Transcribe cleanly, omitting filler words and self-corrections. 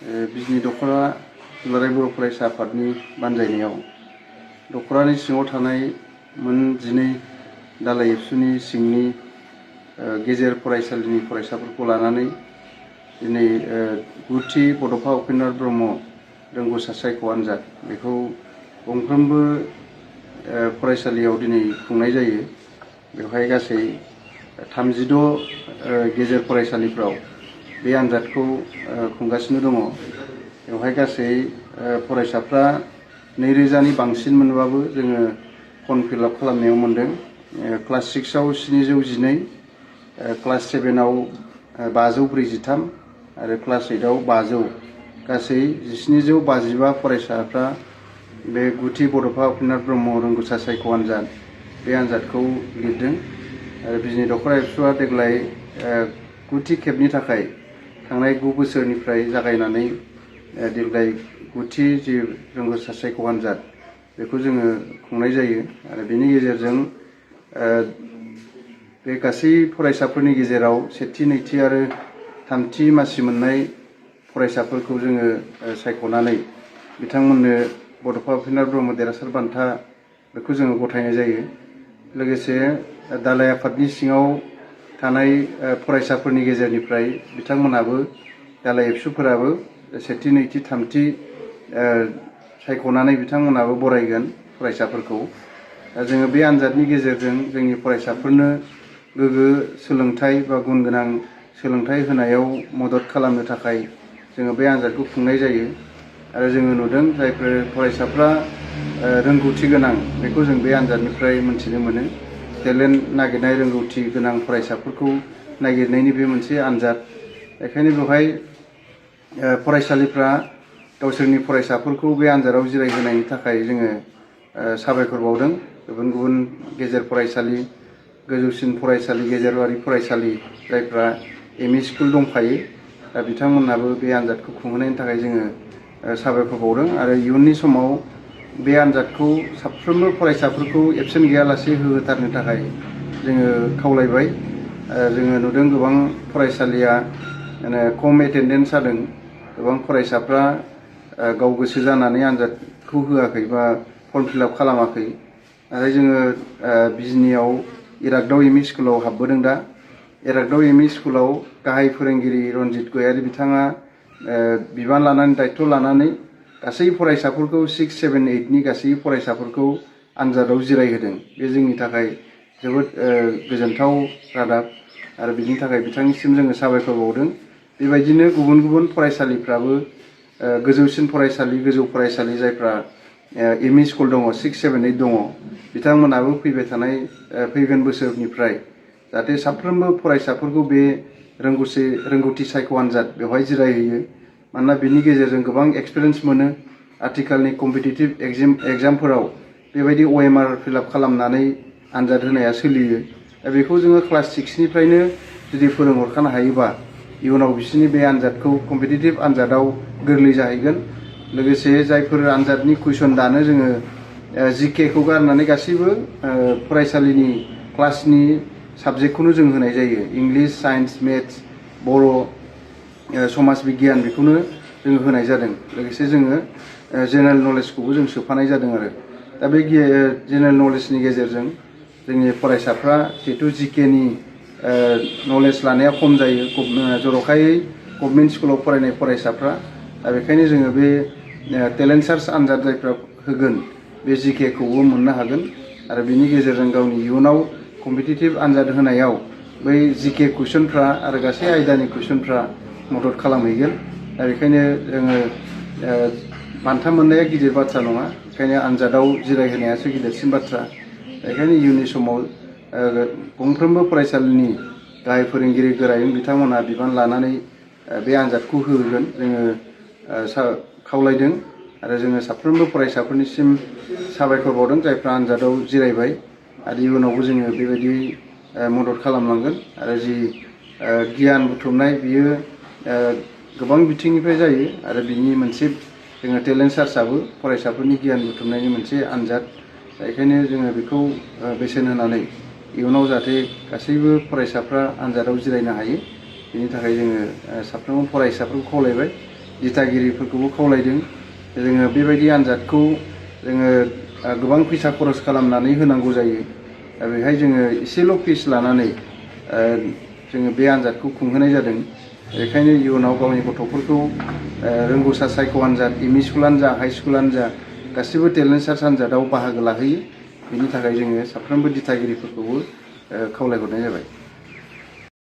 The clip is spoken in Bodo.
बिजनि दख'रा दुलाराय बर' फरायसा आफादनि बानजायनायाव दख'रानि सिङाव थानाय मोन 12 दालाइ एबसुनि सिंनि गेजेर फरायसालिनि फरायसाफोरखौ लानानै दिनै गुथि बड'फा उपेन्द्र ब्रह्म रोंगौसा सायख' आनजाद बेखौ गंफ्रोमबो फरायसालियाव दिनै खुंनाय जायो। बेवहाय गासै 36 गेजेर फरायसालिफ्राव बे आनजादखौ खुंगासिनो दङ। बेवहाय गासै फरायसाफ्रा 2000 नि बांसिन मोनबाबो जोङो फर्म फिलआप खालामनायाव मोनदों। क्लास 6 आव 712, क्लास 7 आव 543 आरो क्लास 8 आव 500, गासै 1755 फरायसाफ्रा बे गुथि बड'फा उपेन्द्र ब्रह्म रोंगौसा सायख' आनजाद बे आनजादखौ लिरदों। आरो बिजनि दख'रा एबसुआ देग्लाय गुथि खेबनि थाखाय थांनाय 9 बोसोरनिफ्राय जागायनानै देग्लाय गुथि जि रोंगौसा सायख' आनजाद बेखौ जोङो खुंनाय जायो। आरो बेनि गेजेरजों बे गासै फरायसाफोरनि गेजेराव सेथि, नैथि आरो थामथि मासि मोननाय फरायसाफोरखौ जोङो सायख'नानै बिथांमोननो बड'फा उपेन्द्र ब्रह्म देरहासार बान्था बेखौ जोङो गथायनाय जायो। लोगोसे दालाइ आफादनि सिङाव थानाय फरायसाफोरनि गेजेरनिफ्राय बिथांमोनाबो दालाइ एबसुफोराबो सेथि, नैथि, थामथि सायख'नानै बिथांमोनाबो बरायगोन फरायसाफोरखौ। जोङो बे आनजादनि गेजेरजों जोंनि फरायसाफोरनो गोग्गो सोलोंथाइ बा गुन गोनां सोलोंथाइ होनायाव मदद खालामनो थाखाय जोङो बे आनजादखौ खुंनाय जायो। आरो जोङो नुदों जायफोर फरायसाफ्रा रोंगौथि गोनां बेखौ जों बे आनजादनिफ्राय मोनथिनो मोनो। टेलेन्ट नागिरनाय रोंगौथि गोनां फरायसाफोरखौ नागिरनायनि बे मोनसे आनजाद। बेखायनो बेवहाय फरायसालिफ्रा गावसोरनि फरायसाफोरखौ बे आनजादाव जिरायहोनायनि थाखाय जोङो साबायखर बावदों। गुबुन गुबुन गेजेर फरायसालि, गोजौसिन फरायसालि, गेजेरारि फरायसालि जायफ्रा एमइ स्कुल दंखायो दा बिथांमोनहाबो बे आनजादखौ खुंहोनायनि थाखाय जोङो साबायखर बावदों। आरो इयुननि समाव बे आनजादखौ साफ्रोमबो फरायसाफोरखौ एबसेन्ट गैयालासे होथारनो थाखाय जोङो खावलायबाय। जोङो नुदों गोबां फरायसालिया खम एटेन्डेन्स जादों। गोबां फरायसाफ्रा गाव गोसो जानानै आनजादखौ होआखै बा फर्म फिलआप खालामाखै। आरो जोङो बिजनियाव इरागदाव एमइ स्कुलाव हाबबोदों दा। इरागदाव एमइ स्कुलाव गाहाय फोरोंगिरि रनजित गयारि बिथाङा बिबान लानानै दायथ' लानानै गासै फरायसाफोरखौ 6, 7, 8 नि गासै फरायसाफोरखौ आनजादाव जिरायहोदों। बे जोंनि थाखाय जोबोद गोजोनथाव रादाब। आरो बिनि थाखाय बिथांनिसिम जोङो साबायखर बावदों। बेबायदिनो गुबुन गुबुन फरायसालिफ्राबो गोजौसिन फरायसालि, गोजौ फरायसालि जायफ्रा एमइ स्कुल दङ, 6, 7, 8 दङ, बिथांमोनाबो फैगोन बोसोरनिफ्राय जाहाथे साफ्रोमबो फरायसाफोरखौ बे रोंगौथि सायख' आनजाद बेवहाय जिरायहोयो। मानोना बिनि गेजेरजों गोबां एक्सपिरियेन्स मोनो। आथिखालनि कम्पिटिटिभ एग्जामफोराव बेबायदि OMR फिलआप खालामनानै आनजाद होनाया सोलियो। दा बेखौ जोङो क्लास 6 निफ्रायनो जुदि फोरोंहरखानो हायोबा इयुनाव बिसोरनि बे आनजादखौ कम्पिटिटिभ आनजादाव गोरलै जाहैगोन। लोगोसे जायफोर आनजादनि कुइसन दानो जोङो GK खौ गारनानै गासैबो फरायसालिनि क्लासनि साबजेक्टखौनो जों होनाय जायो। इंलिश, साइन्स, मेथ्स, बर', समाज बिगियान बेखौनो जोङो होनाय जादों। लोगोसे जोङो जेनेरेल नलेजखौबो जों सोफानाय जादों। आरो दा बे जेनेरेल नलेजनि गेजेरजों जोंनि फरायसाफ्रा जिहेथु GK नि नलेज लानाया खम जायो, जर'खायै गभर्नमेन्ट स्कुलाव फरायनाय फरायसाफ्रा। दा बेखायनो जोङो बे टेलेन्ट सार्च आनजाद जायफ्रा होगोन बे GK खौबो मोननो हागोन। आरो बिनि गेजेरजों गावनि इयुनाव कम्पिटिटिभ आनजाद होनायाव बै GK कुइसनफ्रा आरो गासै आयदानि कुइसनफ्रा मदद खालामहैगोन। दा बेखायनो जोङो बान्था मोननाया गिदिर बाथ्रा नङा, बेखायनो आनजादाव जिरायहोनायासो गिदिरसिन बाथ्रा। बेखायनो इयुननि समाव गंफ्रोमबो फरायसालिनि गाहाय फोरोंगिरि गोरायुं बिथांमोनहा बिबान लानानै बे आनजादखौ होगोन जोङो खावलायदों। आरो जोङो साफ्रोमबो फरायसाफोरनिसिम साबायखर बावदों जायफ्रा आनजादाव जिरायबाय। आरो इयुनावबो जोङो बेबायदि मदद खालामलांगोन। आरो जि गियान बुथुमनाय बियो गोबां बिथिंनिफ्राय जायो। आरो बिनि मोनसे जोङो टेलेन्ट सार्चआबो फरायसाफोरनि गियान बुथुमनायनि मोनसे आनजाद। बेखायनो जोङो बेखौ बेसेन होनानै इयुनाव जाहाथे गासैबो फरायसाफ्रा आनजादाव जिरायनो हायो, बेनि थाखाय जोङो साफ्रोमबो फरायसाफोरखौ खावलायबाय। दिथागिरिफोरखौबो खावलायदों जोङो बेबायदि आनजादखौ जोङो गोबां फैसा खरस खालामनानै होनांगौ जायो दा बेहाय जोङो एसेल' फिस लानानै जोङो बे आनजादखौ खुंहोनाय जादों बेखायनो इयुनाव गावनि गथ'फोरखौ रोंगौसा सायख' आनजाद एमइ स्कुलानो जा हाइ स्कुलानो जा गासिबो टेलेन्ट सार्च आनजादाव बाहागो लाहैयो बिनि थाखाय जोङो साफ्रोमबो दिथागिरिफोरखौबो खावलायहरनाय जाबाय।